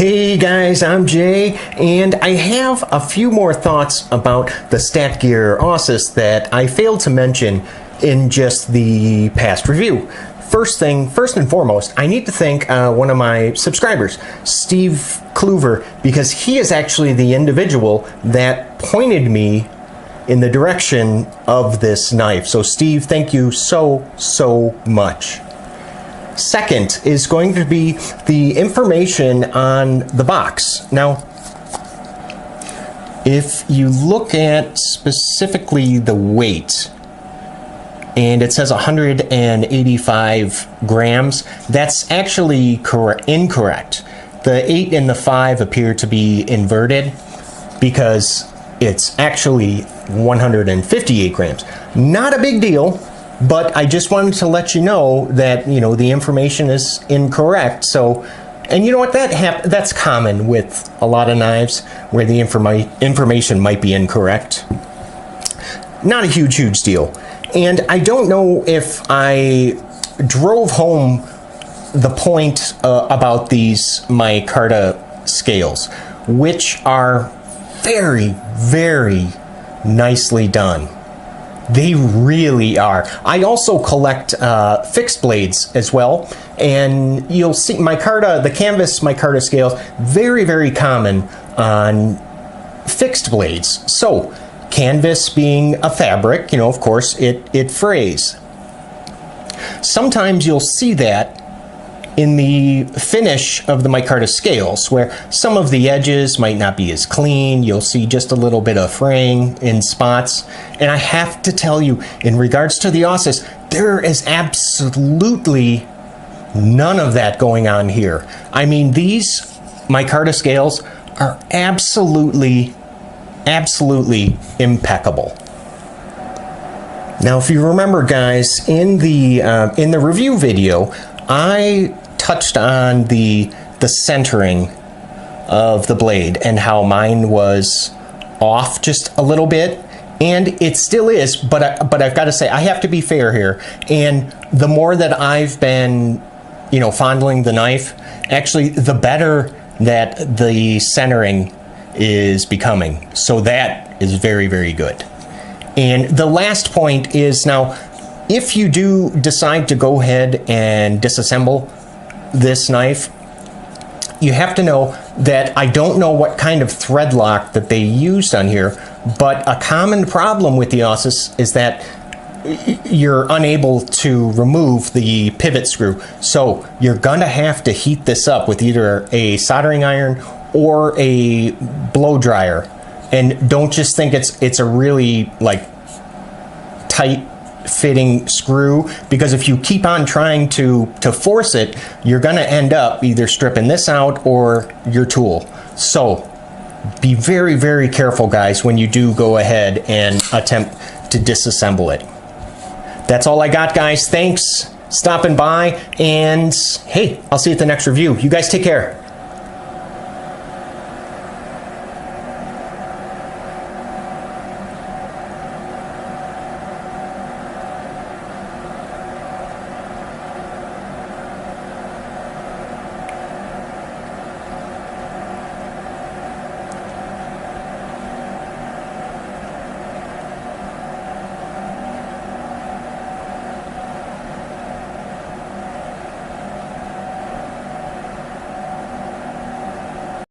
Hey guys, I'm Jay, and I have a few more thoughts about the StatGear Ausus that I failed to mention in just the past review. First and foremost, I need to thank one of my subscribers, Steve Kluver, because he is actually the individual that pointed me in the direction of this knife. So Steve, thank you so much. Second is going to be the information on the box. Now, if you look at specifically the weight, and it says 185 grams, that's actually incorrect. The 8 and the 5 appear to be inverted because it's actually 158 grams. Not a big deal. But I just wanted to let you know that, the information is incorrect. So, and you know what, that's common with a lot of knives where the information might be incorrect. Not a huge deal. And I don't know if I drove home the point about these micarta scales, which are very nicely done. They really are. I also collect fixed blades as well, and you'll see the canvas micarta scales, very common on fixed blades. So, canvas being a fabric, of course, it frays. Sometimes you'll see that in the finish of the micarta scales, where some of the edges might not be as clean. You'll see just a little bit of fraying in spots. And I have to tell you, in regards to the Ausus, there is absolutely none of that going on here. I mean, these micarta scales are absolutely impeccable. Now, if you remember, guys, in the review video, I touched on the centering of the blade and how mine was off just a little bit, and it still is, but I've got to say, I have to be fair here, and the more that I've been fondling the knife, actually the better that the centering is becoming. So that is very good. And the last point is, now if you do decide to go ahead and disassemble this knife, you have to know that I don't know what kind of thread lock that they used on here, but a common problem with the Ausus is that you're unable to remove the pivot screw. So you're gonna have to heat this up with either a soldering iron or a blow dryer. And don't just think it's a really tight fitting screw, because if you keep on trying to force it, you're gonna end up either stripping this out or your tool. So be very careful, guys, when you do go ahead and attempt to disassemble it. That's all I got, guys. Thanks stopping by, and hey, I'll see you at the next review. You guys take care.